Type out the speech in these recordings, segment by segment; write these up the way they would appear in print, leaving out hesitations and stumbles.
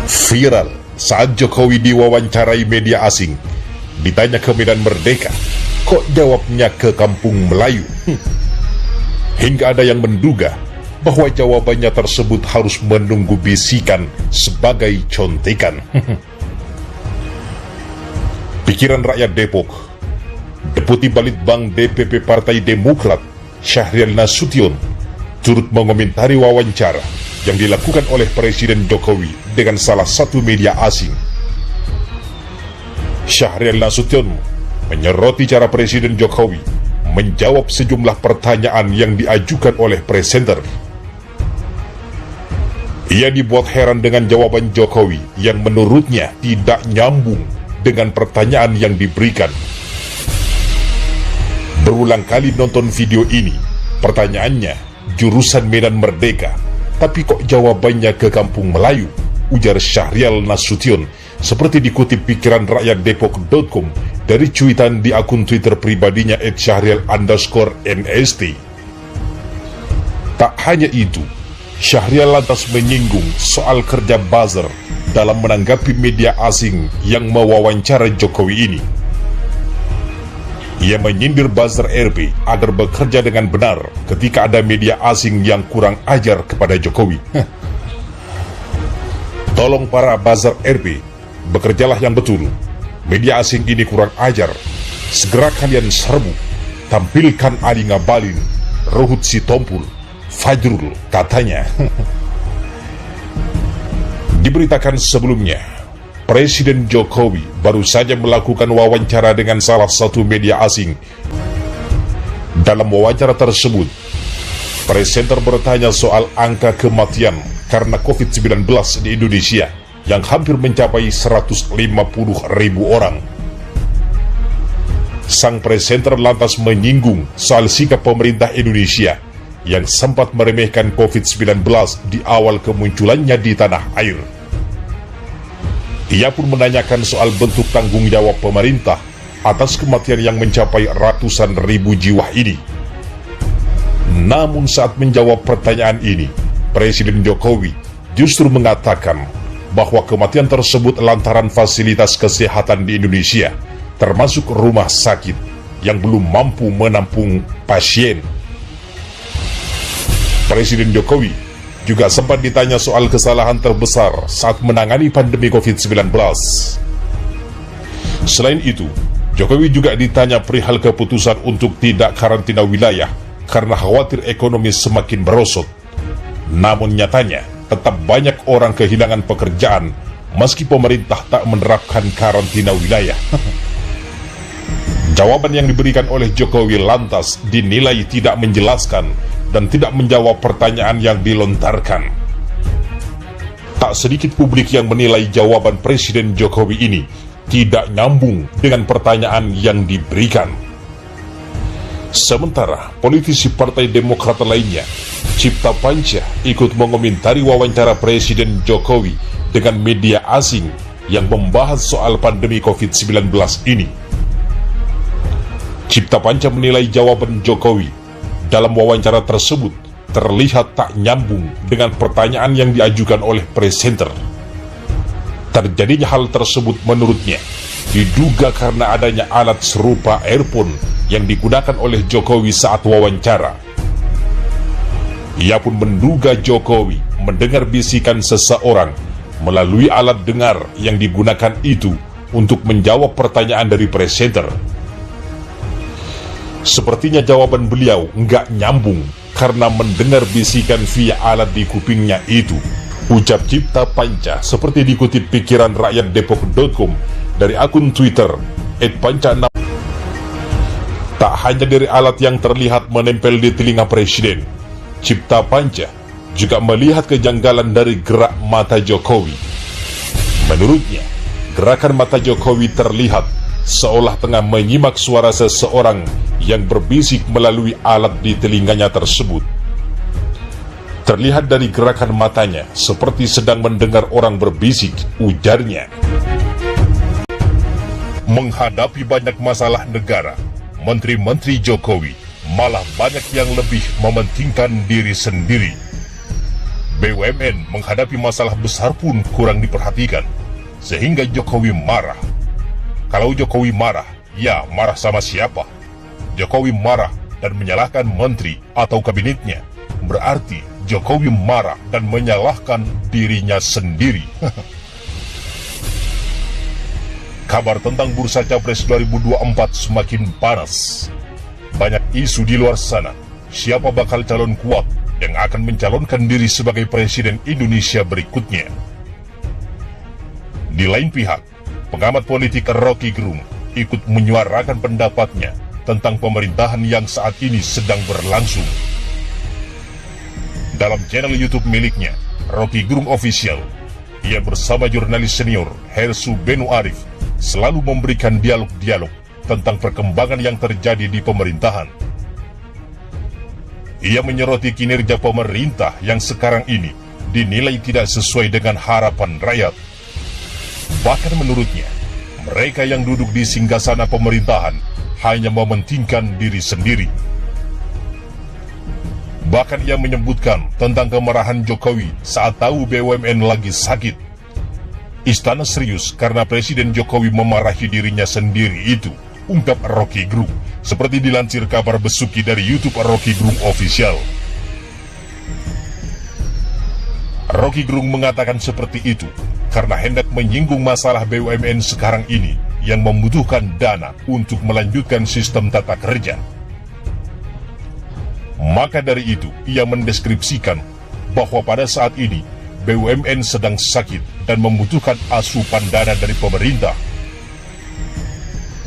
Viral saat Jokowi diwawancarai media asing, ditanya ke Medan Merdeka, kok jawabnya ke Kampung Melayu? Hingga ada yang menduga bahwa jawabannya tersebut harus menunggu bisikan sebagai contekan. Pikiran rakyat Depok, Deputi Balitbang DPP Partai Demokrat Syahrial Nasution turut mengomentari wawancara yang dilakukan oleh Presiden Jokowi dengan salah satu media asing. Syahrial Nasution menyoroti cara Presiden Jokowi menjawab sejumlah pertanyaan yang diajukan oleh presenter. Ia dibuat heran dengan jawaban Jokowi yang menurutnya tidak nyambung dengan pertanyaan yang diberikan. Berulang kali nonton video ini, pertanyaannya jurusan Medan Merdeka, tapi kok jawabannya ke Kampung Melayu, ujar Syahrial Nasution, seperti dikutip pikiranrakyatdepok.com dari cuitan di akun Twitter pribadinya @syahrial_nst. Tak hanya itu, Syahrial lantas menyinggung soal kerja buzzer dalam menanggapi media asing yang mewawancara Jokowi ini. Ia menyindir buzzer RP agar bekerja dengan benar ketika ada media asing yang kurang ajar kepada Jokowi. Tolong para buzzer RP, bekerjalah yang betul. Media asing ini kurang ajar. Segera kalian serbu, tampilkan Ali Ngabalin, Ruhut Sitompul, Fajrul, katanya. Diberitakan sebelumnya, Presiden Jokowi baru saja melakukan wawancara dengan salah satu media asing. Dalam wawancara tersebut, presenter bertanya soal angka kematian karena COVID-19 di Indonesia yang hampir mencapai 150.000 orang. Sang presenter lantas menyinggung soal sikap pemerintah Indonesia yang sempat meremehkan COVID-19 di awal kemunculannya di tanah air. Ia pun menanyakan soal bentuk tanggung jawab pemerintah atas kematian yang mencapai ratusan ribu jiwa ini. Namun saat menjawab pertanyaan ini, Presiden Jokowi justru mengatakan bahwa kematian tersebut lantaran fasilitas kesehatan di Indonesia, termasuk rumah sakit, yang belum mampu menampung pasien. Presiden Jokowi juga sempat ditanya soal kesalahan terbesar saat menangani pandemi COVID-19. Selain itu, Jokowi juga ditanya perihal keputusan untuk tidak karantina wilayah karena khawatir ekonomi semakin merosot. Namun nyatanya, tetap banyak orang kehilangan pekerjaan meski pemerintah tak menerapkan karantina wilayah. Jawaban yang diberikan oleh Jokowi lantas dinilai tidak menjelaskan dan tidak menjawab pertanyaan yang dilontarkan. Tak sedikit publik yang menilai jawaban Presiden Jokowi ini tidak nyambung dengan pertanyaan yang diberikan. Sementara politisi Partai Demokrat lainnya, Cipta Panca, ikut mengomentari wawancara Presiden Jokowi dengan media asing yang membahas soal pandemi COVID-19 ini. Cipta Panca menilai jawaban Jokowi dalam wawancara tersebut terlihat tak nyambung dengan pertanyaan yang diajukan oleh presenter. Terjadinya hal tersebut menurutnya diduga karena adanya alat serupa earphone yang digunakan oleh Jokowi saat wawancara. Ia pun menduga Jokowi mendengar bisikan seseorang melalui alat dengar yang digunakan itu untuk menjawab pertanyaan dari presenter. Sepertinya jawaban beliau nggak nyambung karena mendengar bisikan via alat di kupingnya itu, ucap Cipta Panca seperti dikutip pikiranrakyatdepok.com dari akun Twitter @panca6. Tak hanya dari alat yang terlihat menempel di telinga Presiden, Cipta Panca juga melihat kejanggalan dari gerak mata Jokowi. Menurutnya, gerakan mata Jokowi terlihat seolah tengah menyimak suara seseorang yang berbisik melalui alat di telinganya tersebut. Terlihat dari gerakan matanya seperti sedang mendengar orang berbisik, ujarnya. Menghadapi banyak masalah negara, menteri-menteri Jokowi malah banyak yang lebih mementingkan diri sendiri. BUMN menghadapi masalah besar pun kurang diperhatikan, sehingga Jokowi marah. Kalau Jokowi marah, ya marah sama siapa? Jokowi marah dan menyalahkan menteri atau kabinetnya, berarti Jokowi marah dan menyalahkan dirinya sendiri. Kabar tentang bursa Capres 2024 semakin panas. Banyak isu di luar sana, siapa bakal calon kuat yang akan mencalonkan diri sebagai Presiden Indonesia berikutnya. Di lain pihak, pengamat politik Rocky Gerung ikut menyuarakan pendapatnya tentang pemerintahan yang saat ini sedang berlangsung. Dalam channel YouTube miliknya, Rocky Gerung Official, ia bersama jurnalis senior Hersu Benu Arif selalu memberikan dialog-dialog tentang perkembangan yang terjadi di pemerintahan. Ia menyoroti kinerja pemerintah yang sekarang ini dinilai tidak sesuai dengan harapan rakyat. Bahkan menurutnya, mereka yang duduk di singgasana pemerintahan hanya mementingkan diri sendiri. Bahkan ia menyebutkan tentang kemarahan Jokowi saat tahu BUMN lagi sakit. Istana serius karena Presiden Jokowi memarahi dirinya sendiri itu, ungkap Rocky Gerung, seperti dilansir kabar besuki dari YouTube Rocky Gerung Official. Rocky Gerung mengatakan seperti itu karena hendak menyinggung masalah BUMN sekarang ini yang membutuhkan dana untuk melanjutkan sistem tata kerja. Maka dari itu, ia mendeskripsikan bahwa pada saat ini BUMN sedang sakit dan membutuhkan asupan dana dari pemerintah.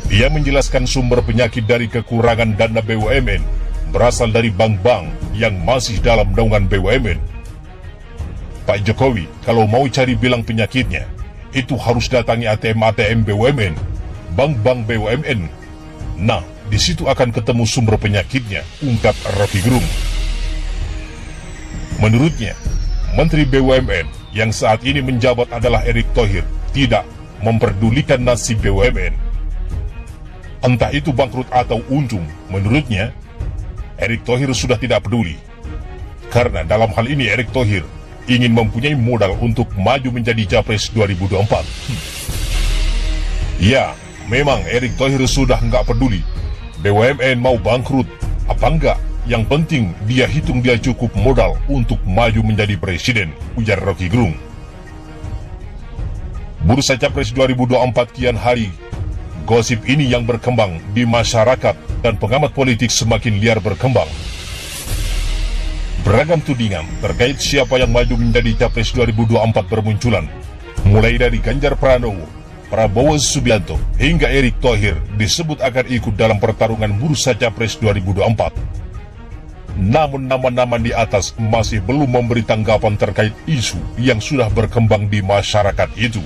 Ia menjelaskan sumber penyakit dari kekurangan dana BUMN berasal dari bank-bank yang masih dalam naungan BUMN. Pak Jokowi kalau mau cari bilang penyakitnya, itu harus datangi ATM-ATM BUMN, bank-bank BUMN. Nah, di situ akan ketemu sumber penyakitnya, ungkap Rocky Gerung. Menurutnya, Menteri BUMN yang saat ini menjabat adalah Erick Thohir tidak memperdulikan nasib BUMN. Entah itu bangkrut atau untung, menurutnya, Erick Thohir sudah tidak peduli. Karena dalam hal ini Erick Thohir ingin mempunyai modal untuk maju menjadi Capres 2024. Ya, memang Erick Thohir sudah nggak peduli BUMN mau bangkrut apa enggak. Yang penting dia hitung dia cukup modal untuk maju menjadi presiden, ujar Rocky Gerung. Bursa Capres 2024 kian hari, gosip ini yang berkembang di masyarakat dan pengamat politik semakin liar berkembang. Beragam tudingan terkait siapa yang maju menjadi Capres 2024 bermunculan, mulai dari Ganjar Pranowo, Prabowo Subianto, hingga Erick Thohir disebut akan ikut dalam pertarungan bursa Capres 2024. Namun nama-nama di atas masih belum memberi tanggapan terkait isu yang sudah berkembang di masyarakat itu.